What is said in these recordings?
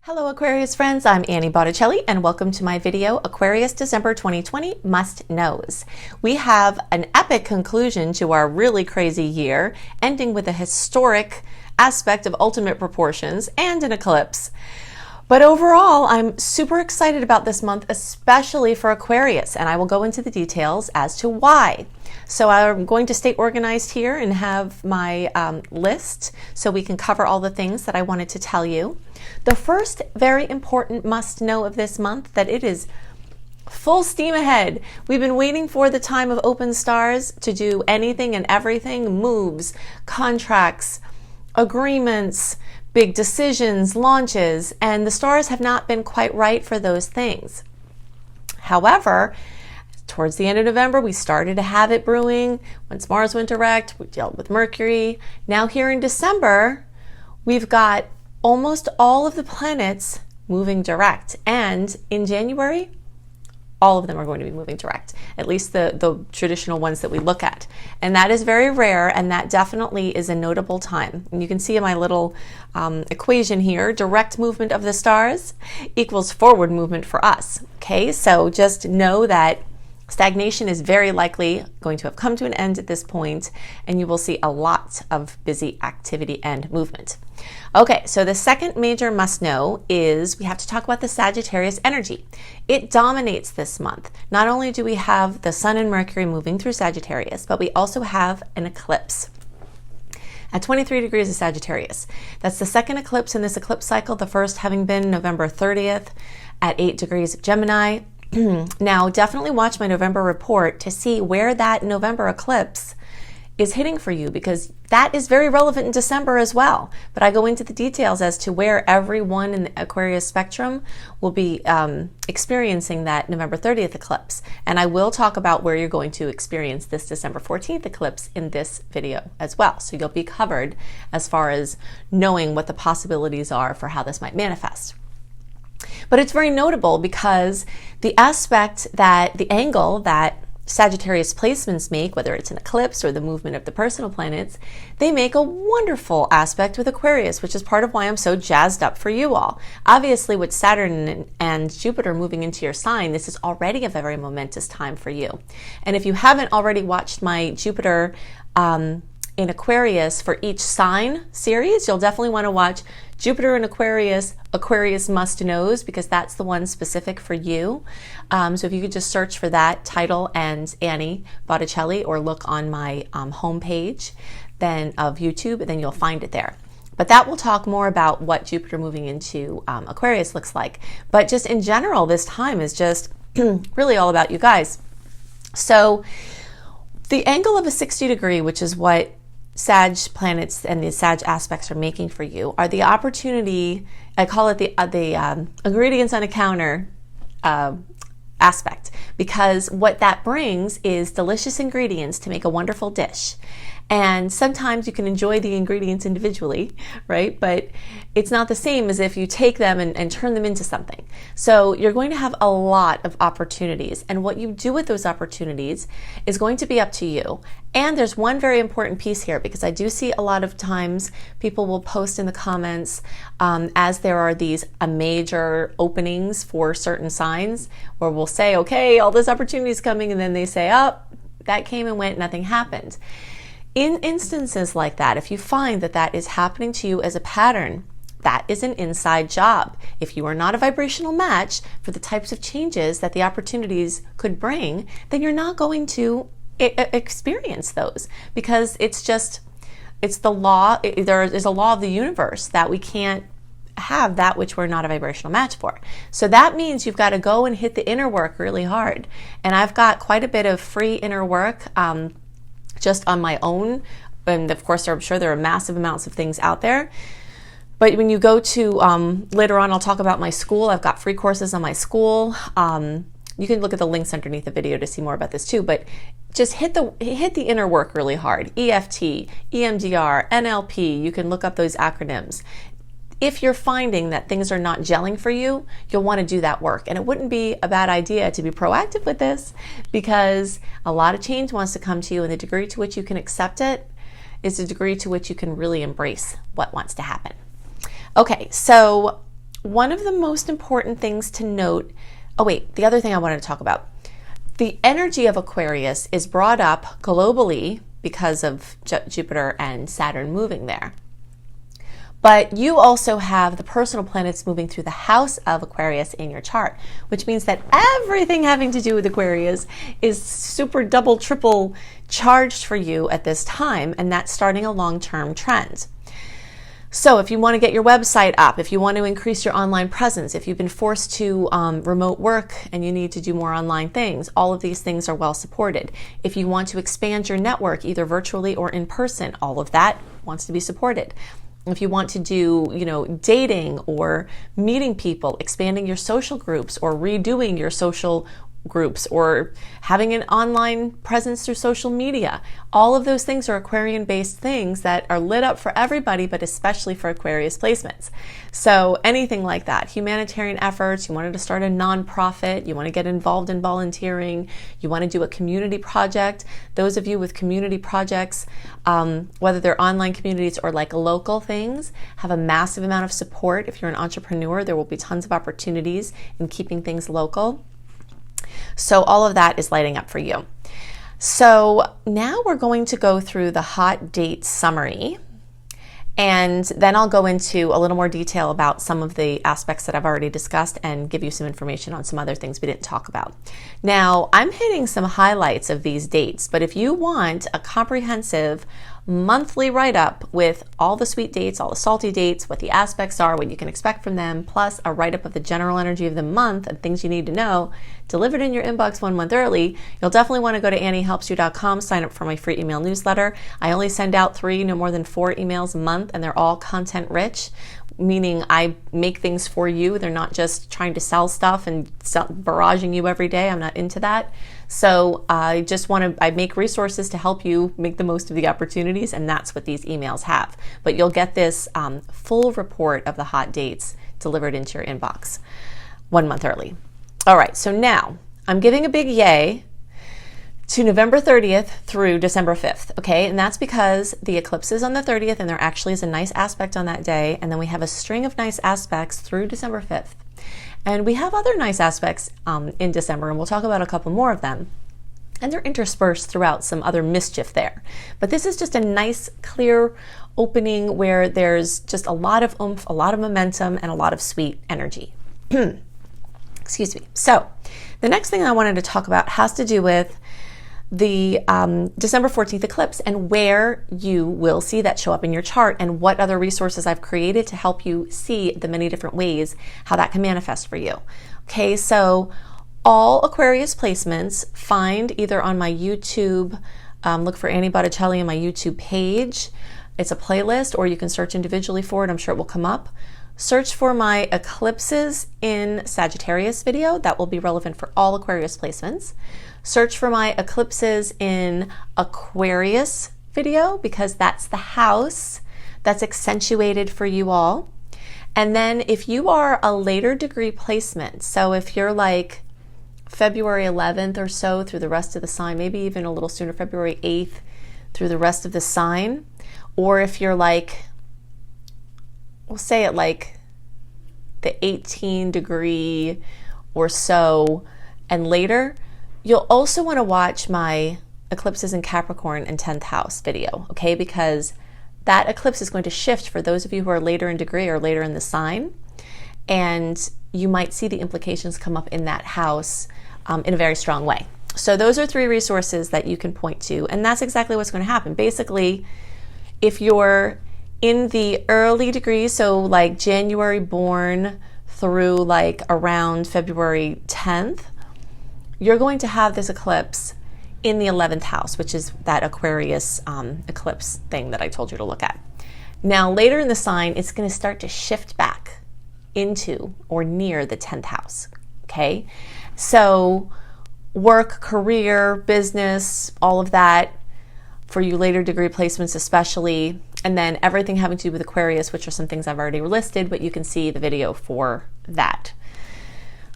Hello Aquarius friends, I'm Annie Botticelli and welcome to my video, Aquarius December 2020 Must Knows. We have an epic conclusion to our really crazy year, ending with a historic aspect of ultimate proportions and an eclipse. But overall, I'm super excited about this month, especially for Aquarius, and I will go into the details as to why. So I'm going to stay organized here and have my list so we can cover all the things that I wanted to tell you. The first very important must know of this month that it is full steam ahead. We've been waiting for the time of open stars to do anything and everything, moves, contracts, agreements, big decisions, launches, and the stars have not been quite right for those things. However, towards the end of November, we started to have it brewing. Once Mars went direct, we dealt with Mercury. Now here in December, we've got almost all of the planets moving direct. And in January, all of them are going to be moving direct, at least the traditional ones that we look at. And that is very rare, and that definitely is a notable time. And you can see in my little equation here, direct movement of the stars equals forward movement for us. Okay, so just know that stagnation is very likely going to have come to an end at this point, and you will see a lot of busy activity and movement. Okay, so the second major must know is we have to talk about the Sagittarius energy. It dominates this month. Not only do we have the Sun and Mercury moving through Sagittarius, but we also have an eclipse at 23 degrees of Sagittarius. That's the second eclipse in this eclipse cycle, the first having been November 30th at 8 degrees of Gemini. Now, definitely watch my November report to see where that November eclipse is hitting for you, because that is very relevant in December as well. But I go into the details as to where everyone in the Aquarius spectrum will be experiencing that November 30th eclipse. And I will talk about where you're going to experience this December 14th eclipse in this video as well. So you'll be covered as far as knowing what the possibilities are for how this might manifest. But it's very notable because the aspect that the angle that Sagittarius placements make, whether it's an eclipse or the movement of the personal planets, they make a wonderful aspect with Aquarius, which is part of why I'm so jazzed up for you all. Obviously, with Saturn and Jupiter moving into your sign, this is already a very momentous time for you. And if you haven't already watched my Jupiter in Aquarius for each sign series, you'll definitely want to watch Jupiter in Aquarius, Aquarius Must Knows, because that's the one specific for you. So if you could just search for that title and Annie Botticelli, or look on my homepage then of YouTube, then you'll find it there. But that will talk more about what Jupiter moving into Aquarius looks like. But just in general, this time is just really all about you guys. So the angle of a 60 degree, which is what Sag planets and the Sag aspects are making for you, are the opportunity, I call it the ingredients on a counter aspect, because what that brings is delicious ingredients to make a wonderful dish. And sometimes you can enjoy the ingredients individually, right? But it's not the same as if you take them and turn them into something. So you're going to have a lot of opportunities, and what you do with those opportunities is going to be up to you. And there's one very important piece here, because I do see a lot of times people will post in the comments as there are these major openings for certain signs, where we'll say, okay, all this opportunity is coming, and then they say, oh, that came and went, nothing happened. In instances like that, if you find that that is happening to you as a pattern, that is an inside job. If you are not a vibrational match for the types of changes that the opportunities could bring, then you're not going to experience those, because it's the law. There is a law of the universe that we can't have that which we're not a vibrational match for. So that means you've got to go and hit the inner work really hard. And I've got quite a bit of free inner work just on my own. And of course, I'm sure there are massive amounts of things out there. But when you go to, later on, I'll talk about my school. I've got free courses on my school. You can look at the links underneath the video to see more about this too. But just hit the inner work really hard. EFT, EMDR, NLP. You can look up those acronyms. If you're finding that things are not gelling for you, you'll want to do that work. And it wouldn't be a bad idea to be proactive with this, because a lot of change wants to come to you, and the degree to which you can accept it is the degree to which you can really embrace what wants to happen. Okay, so one of the most important things to note, oh wait, the other thing I wanted to talk about, the energy of Aquarius is brought up globally because of Jupiter and Saturn moving there. But you also have the personal planets moving through the house of Aquarius in your chart, which means that everything having to do with Aquarius is super double, triple charged for you at this time, and that's starting a long-term trend. So if you want to get your website up, if you want to increase your online presence, if you've been forced to remote work and you need to do more online things, all of these things are well supported. If you want to expand your network, either virtually or in person, all of that wants to be supported. If you want to do, dating or meeting people, expanding your social groups or redoing your social groups or having an online presence through social media, all of those things are Aquarian-based things that are lit up for everybody, but especially for Aquarius placements. So anything like that, humanitarian efforts, you wanted to start a nonprofit, you want to get involved in volunteering, you want to do a community project. Those of you with community projects, whether they're online communities or like local things, have a massive amount of support. If you're an entrepreneur, there will be tons of opportunities in keeping things local. So all of that is lighting up for you. So now we're going to go through the hot date summary, and then I'll go into a little more detail about some of the aspects that I've already discussed and give you some information on some other things we didn't talk about. Now, I'm hitting some highlights of these dates, but if you want a comprehensive monthly write-up with all the sweet dates, all the salty dates, what the aspects are, what you can expect from them, plus a write-up of the general energy of the month and things you need to know, delivered in your inbox 1 month early, you'll definitely want to go to anniehelpsyou.com, sign up for my free email newsletter. I only send out 3, no more than 4 emails a month, and they're all content rich, meaning I make things for you. They're not just trying to sell stuff and barraging you every day. I'm not into that. So I make resources to help you make the most of the opportunities, and that's what these emails have. But you'll get this full report of the hot dates delivered into your inbox 1 month early. All right, so now I'm giving a big yay to November 30th through December 5th, okay? And that's because the eclipse is on the 30th, and there actually is a nice aspect on that day, and then we have a string of nice aspects through December 5th. And we have other nice aspects in December, and we'll talk about a couple more of them. And they're interspersed throughout some other mischief there. But this is just a nice, clear opening where there's just a lot of oomph, a lot of momentum, and a lot of sweet energy. Excuse me. So the next thing I wanted to talk about has to do with the December 14th eclipse and where you will see that show up in your chart and what other resources I've created to help you see the many different ways how that can manifest for you. Okay, so all Aquarius placements find either on my YouTube, look for Annie Botticelli on my YouTube page. It's a playlist, or you can search individually for it. I'm sure it will come up. Search for my eclipses in Sagittarius video. That will be relevant for all Aquarius placements. Search for my eclipses in Aquarius video, because that's the house that's accentuated for you all. And then if you are a later degree placement, so if you're like February 11th or so through the rest of the sign, maybe even a little sooner, February 8th through the rest of the sign, or if you're like, we'll say it like the 18 degree or so and later, you'll also want to watch my eclipses in Capricorn and 10th house video, okay? Because that eclipse is going to shift for those of you who are later in degree or later in the sign, and you might see the implications come up in that house in a very strong way. So those are 3 resources that you can point to, and that's exactly what's going to happen. Basically, if you're in the early degrees, so like January born through like around February 10th, you're going to have this eclipse in the 11th house, which is that Aquarius eclipse thing that I told you to look at. Now, later in the sign, it's going to start to shift back into or near the 10th house, okay? So work, career, business, all of that for you later degree placements especially, and then everything having to do with Aquarius, which are some things I've already listed, but you can see the video for that.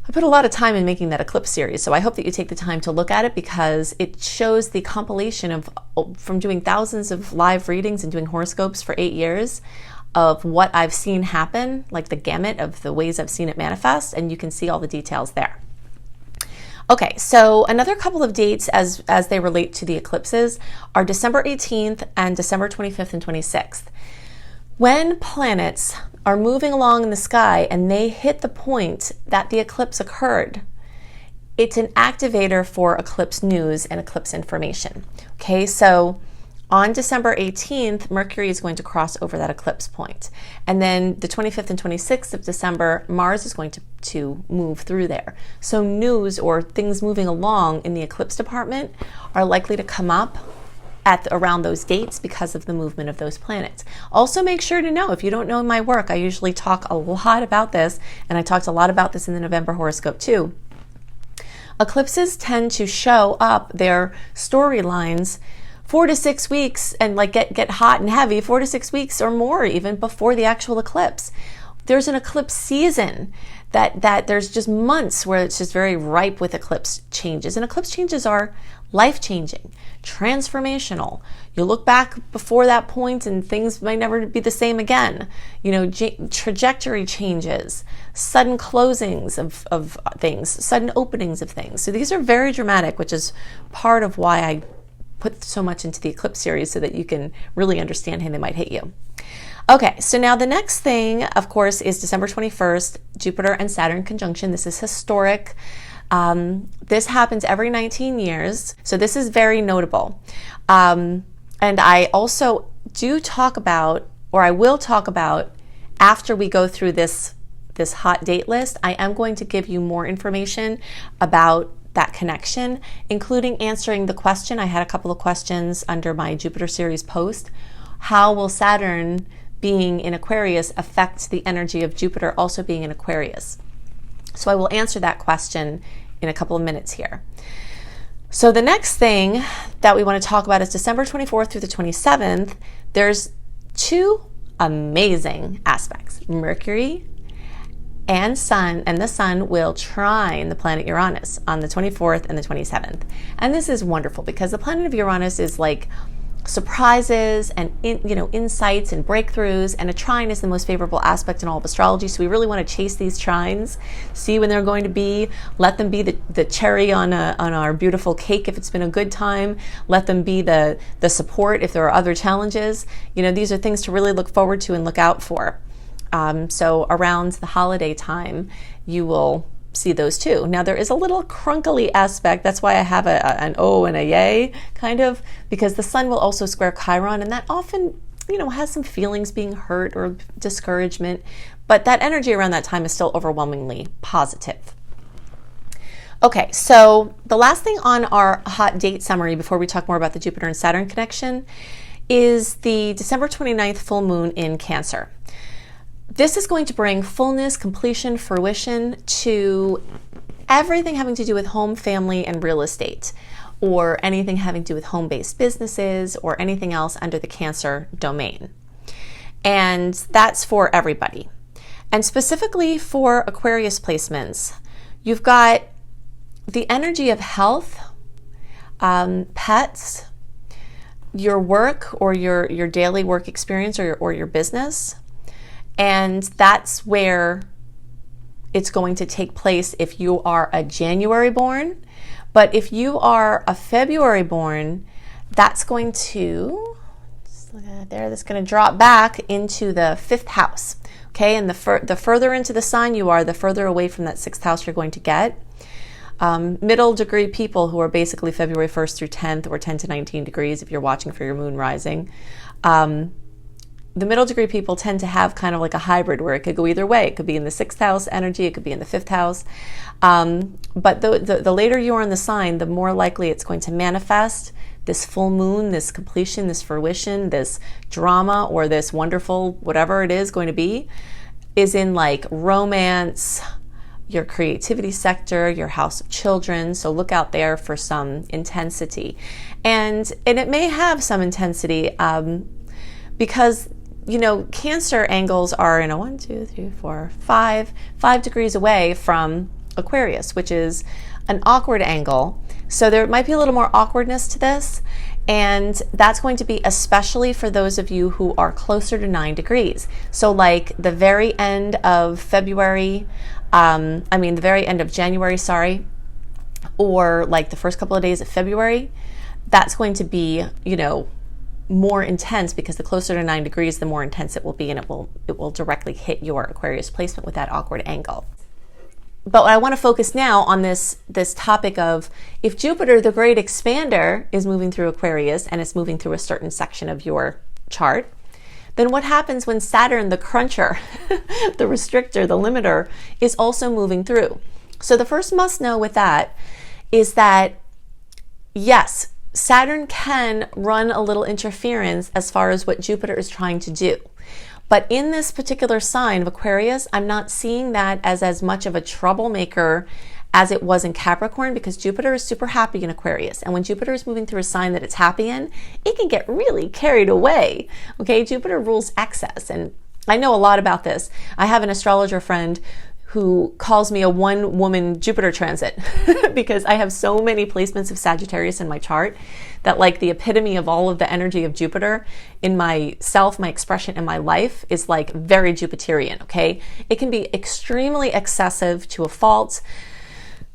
I put a lot of time in making that eclipse series, so I hope that you take the time to look at it, because it shows the compilation of, from doing thousands of live readings and doing horoscopes for 8 years, of what I've seen happen, like the gamut of the ways I've seen it manifest, and you can see all the details there. Okay, so another couple of dates as they relate to the eclipses are December 18th and December 25th and 26th. When planets are moving along in the sky and they hit the point that the eclipse occurred, it's an activator for eclipse news and eclipse information. Okay, so on December 18th, Mercury is going to cross over that eclipse point. And then the 25th and 26th of December, Mars is going to move through there. So news or things moving along in the eclipse department are likely to come up at around those dates because of the movement of those planets. Also, make sure to know, if you don't know my work, I usually talk a lot about this, and I talked a lot about this in the November horoscope too. Eclipses tend to show up their storylines 4 to 6 weeks and like get hot and heavy 4 to 6 weeks or more even before the actual eclipse. There's an eclipse season that there's just months where it's just very ripe with eclipse changes. And eclipse changes are life-changing, transformational. You look back before that point and things might never be the same again. You know, trajectory changes, sudden closings of things, sudden openings of things. So these are very dramatic, which is part of why I put so much into the eclipse series so that you can really understand how they might hit you. Okay, so now the next thing, of course, is December 21st, Jupiter and Saturn conjunction. This is historic. This happens every 19 years, so this is very notable. And I also do talk about, or I will talk about, after we go through this hot date list, I am going to give you more information about that connection, including answering the question. I had a couple of questions under my Jupiter series post. How will Saturn being in Aquarius affect the energy of Jupiter also being in Aquarius? So I will answer that question in a couple of minutes here. So the next thing that we want to talk about is December 24th through the 27th. There's two amazing aspects. Mercury and the sun will trine the planet Uranus on the 24th and the 27th. And this is wonderful because the planet of Uranus is like surprises and insights and breakthroughs, and a trine is the most favorable aspect in all of astrology. So we really want to chase these trines, see when they're going to be, let them be the cherry on our beautiful cake if it's been a good time, let them be the support if there are other challenges. You know, these are things to really look forward to and look out for. So around the holiday time, you will see those too. Now there is a little crunkly aspect. That's why I have an O and a yay, kind of, because the sun will also square Chiron, and that often, has some feelings being hurt or discouragement, but that energy around that time is still overwhelmingly positive. Okay, so the last thing on our hot date summary before we talk more about the Jupiter and Saturn connection is the December 29th full moon in Cancer. This is going to bring fullness, completion, fruition to everything having to do with home, family, and real estate, or anything having to do with home-based businesses or anything else under the Cancer domain. And that's for everybody. And specifically for Aquarius placements, you've got the energy of health, pets, your work or your daily work experience or your business. And that's where it's going to take place if you are a January born. But if you are a February born, that's going to, that's going to drop back into the 5th house. Okay, and the further into the sun you are, the further away from that 6th house you're going to get. Middle degree people who are basically February 1st through 10th or 10 to 19 degrees if you're watching for your moon rising. The middle degree people tend to have kind of like a hybrid where it could go either way. It could be in the 6th house energy, it could be in the 5th house. But the later you are in the sign, the more likely it's going to manifest this full moon, this completion, this fruition, this drama, or this wonderful, whatever it is going to be, is in like romance, your creativity sector, your house of children. So look out there for some intensity. And it may have some intensity because Cancer angles are 1, 2, 3, 4, 5 degrees away from Aquarius, which is an awkward angle. So there might be a little more awkwardness to this. And that's going to be especially for those of you who are closer to 9 degrees. So like the very end of February, the very end of January, sorry, or like the first couple of days of February, that's going to be, more intense, because the closer to 9 degrees, the more intense it will be, and it will directly hit your Aquarius placement with that awkward angle. But I want to focus now on this topic of, if Jupiter, the great expander, is moving through Aquarius and it's moving through a certain section of your chart, then what happens when Saturn, the cruncher, the restrictor, the limiter, is also moving through? So the first must know with that is that, yes, Saturn can run a little interference as far as what Jupiter is trying to do. But in this particular sign of Aquarius, I'm not seeing that as much of a troublemaker as it was in Capricorn, because Jupiter is super happy in Aquarius. And when Jupiter is moving through a sign that it's happy in, it can get really carried away. Okay, Jupiter rules excess. And I know a lot about this. I have an astrologer friend who calls me a one-woman Jupiter transit because I have so many placements of Sagittarius in my chart that, like, the epitome of all of the energy of Jupiter in myself, my expression in my life, is like very Jupiterian, okay? It can be extremely excessive to a fault,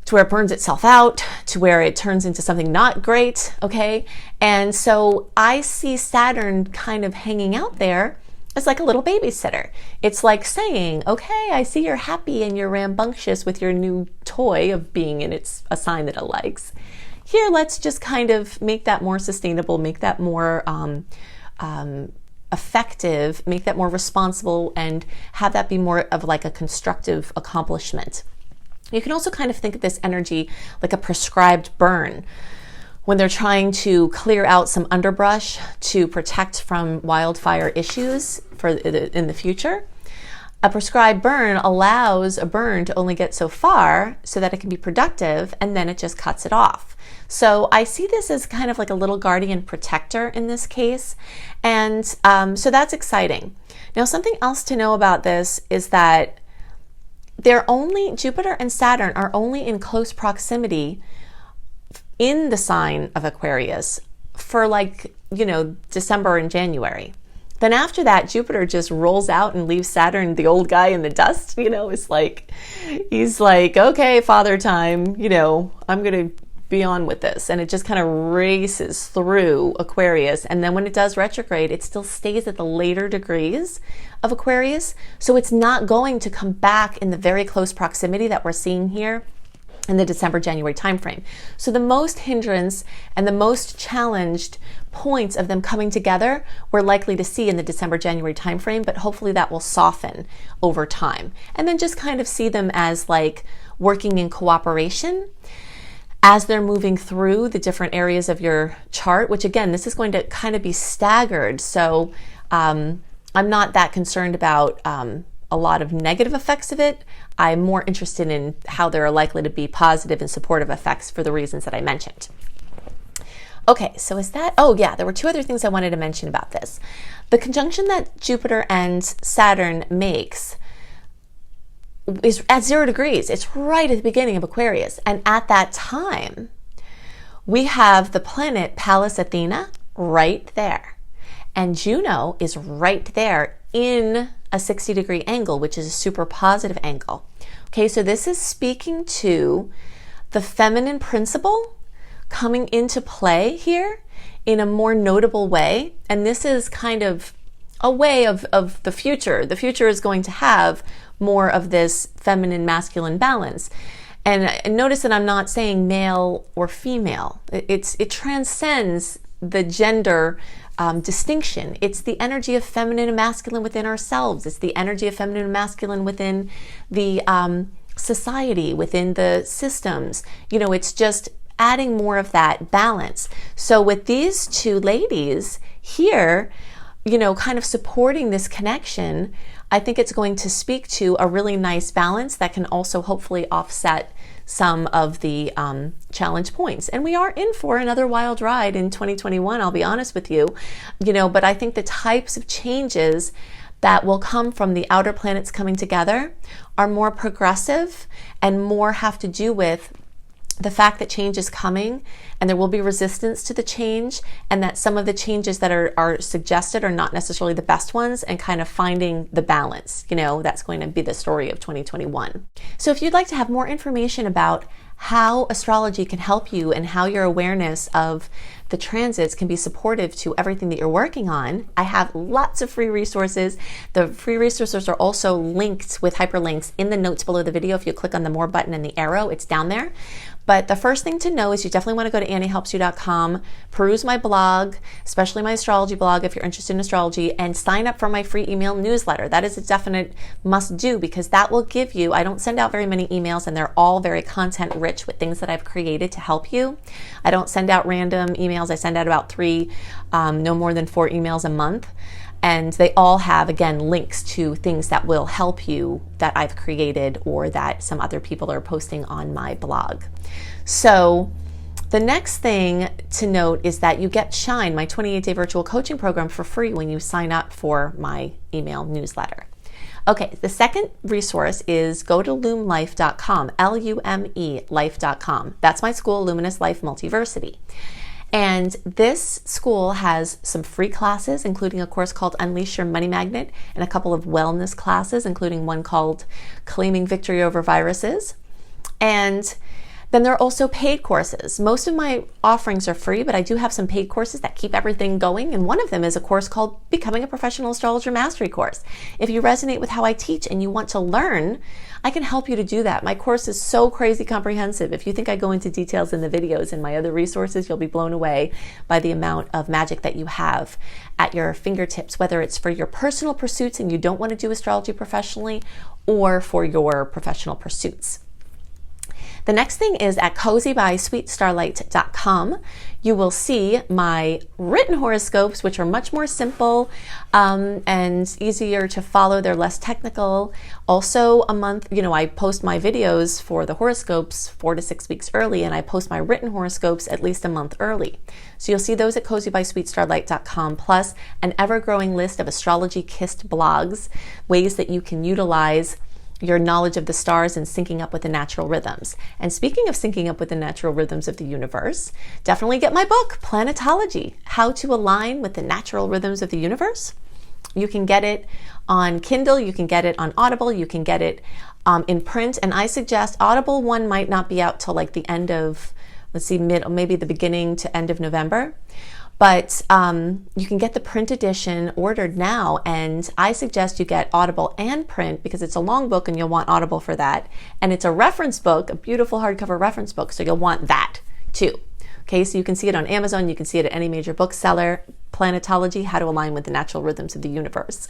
to where it burns itself out, to where it turns into something not great, okay? And so I see Saturn kind of hanging out there. It's like a little babysitter. It's like saying, okay, I see you're happy and you're rambunctious with your new toy of being in a sign that it likes. Here, let's just kind of make that more sustainable, make that more effective, make that more responsible, and have that be more of like a constructive accomplishment. You can also kind of think of this energy like a prescribed burn, when they're trying to clear out some underbrush to protect from wildfire issues in the future. A prescribed burn allows a burn to only get so far so that it can be productive, and then it just cuts it off. So I see this as kind of like a little guardian protector in this case. And so that's exciting. Now, something else to know about this is that Jupiter and Saturn are only in close proximity in the sign of Aquarius for December and January. Then after that, Jupiter just rolls out and leaves Saturn, the old guy, in the dust. It's like, he's like, okay, father time, I'm going to be on with this. And it just kind of races through Aquarius. And then when it does retrograde, it still stays at the later degrees of Aquarius. So it's not going to come back in the very close proximity that we're seeing here in the December-January timeframe. So the most hindrance and the most challenged points of them coming together we're likely to see in the December-January timeframe, but hopefully that will soften over time. And then just kind of see them as like working in cooperation as they're moving through the different areas of your chart, which again, this is going to kind of be staggered. So I'm not that concerned about a lot of negative effects of it. I'm more interested in how there are likely to be positive and supportive effects for the reasons that I mentioned. Okay, so there were two other things I wanted to mention about this. The conjunction that Jupiter and Saturn makes is at 0 degrees. It's right at the beginning of Aquarius. And at that time, we have the planet Pallas Athena right there. And Juno is right there in a 60-degree angle, which is a super positive angle. Okay, so this is speaking to the feminine principle coming into play here in a more notable way. And this is kind of a way of the future. The future is going to have more of this feminine masculine balance. And notice that I'm not saying male or female. It transcends the gender distinction. It's the energy of feminine and masculine within ourselves. It's the energy of feminine and masculine within the society, within the systems. It's just adding more of that balance. So with these two ladies here, kind of supporting this connection, I think it's going to speak to a really nice balance that can also hopefully offset some of the challenge points. And we are in for another wild ride in 2021, I'll be honest with you, but I think the types of changes that will come from the outer planets coming together are more progressive and more have to do with the fact that change is coming and there will be resistance to the change, and that some of the changes that are suggested are not necessarily the best ones, and kind of finding the balance. You know, that's going to be the story of 2021. So if you'd like to have more information about how astrology can help you and how your awareness of the transits can be supportive to everything that you're working on, I have lots of free resources. The free resources are also linked with hyperlinks in the notes below the video. If you click on the more button and the arrow, it's down there. But the first thing to know is you definitely want to go to anniehelpsyou.com, peruse my blog, especially my astrology blog if you're interested in astrology, and sign up for my free email newsletter. That is a definite must do, because that will give you, I don't send out very many emails, and they're all very content rich with things that I've created to help you. I don't send out random emails. I send out about 3, no more than 4 emails a month. And they all have, again, links to things that will help you that I've created or that some other people are posting on my blog. So the next thing to note is that you get Shine, my 28-day virtual coaching program, for free when you sign up for my email newsletter. Okay, the second resource is go to lumelife.com, L-U-M-E life.com. That's my school, Luminous Life Multiversity. And this school has some free classes, including a course called Unleash Your Money Magnet, and a couple of wellness classes, including one called Claiming Victory Over Viruses. And then there are also paid courses. Most of my offerings are free, but I do have some paid courses that keep everything going. And one of them is a course called Becoming a Professional Astrologer Mastery Course. If you resonate with how I teach and you want to learn, I can help you to do that. My course is so crazy comprehensive. If you think I go into details in the videos and my other resources, you'll be blown away by the amount of magic that you have at your fingertips, whether it's for your personal pursuits and you don't want to do astrology professionally, or for your professional pursuits. The next thing is at cozybysweetstarlight.com. You will see my written horoscopes, which are much more simple and easier to follow. They're less technical. Also a month, I post my videos for the horoscopes 4 to 6 weeks early, and I post my written horoscopes at least a month early. So you'll see those at cozybysweetstarlight.com, plus an ever-growing list of astrology-kissed blogs, ways that you can utilize your knowledge of the stars and syncing up with the natural rhythms. And speaking of syncing up with the natural rhythms of the universe, definitely get my book, Planetology, How to Align with the Natural Rhythms of the Universe. You can get it on Kindle, you can get it on Audible, you can get it in print, and I suggest Audible one might not be out till like the end of, maybe the beginning to end of November. But you can get the print edition ordered now, and I suggest you get Audible and print because it's a long book and you'll want Audible for that. And it's a reference book, a beautiful hardcover reference book, so you'll want that too. Okay, so you can see it on Amazon, you can see it at any major bookseller. Planetology, How to Align with the Natural Rhythms of the Universe.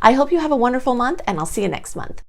I hope you have a wonderful month, and I'll see you next month.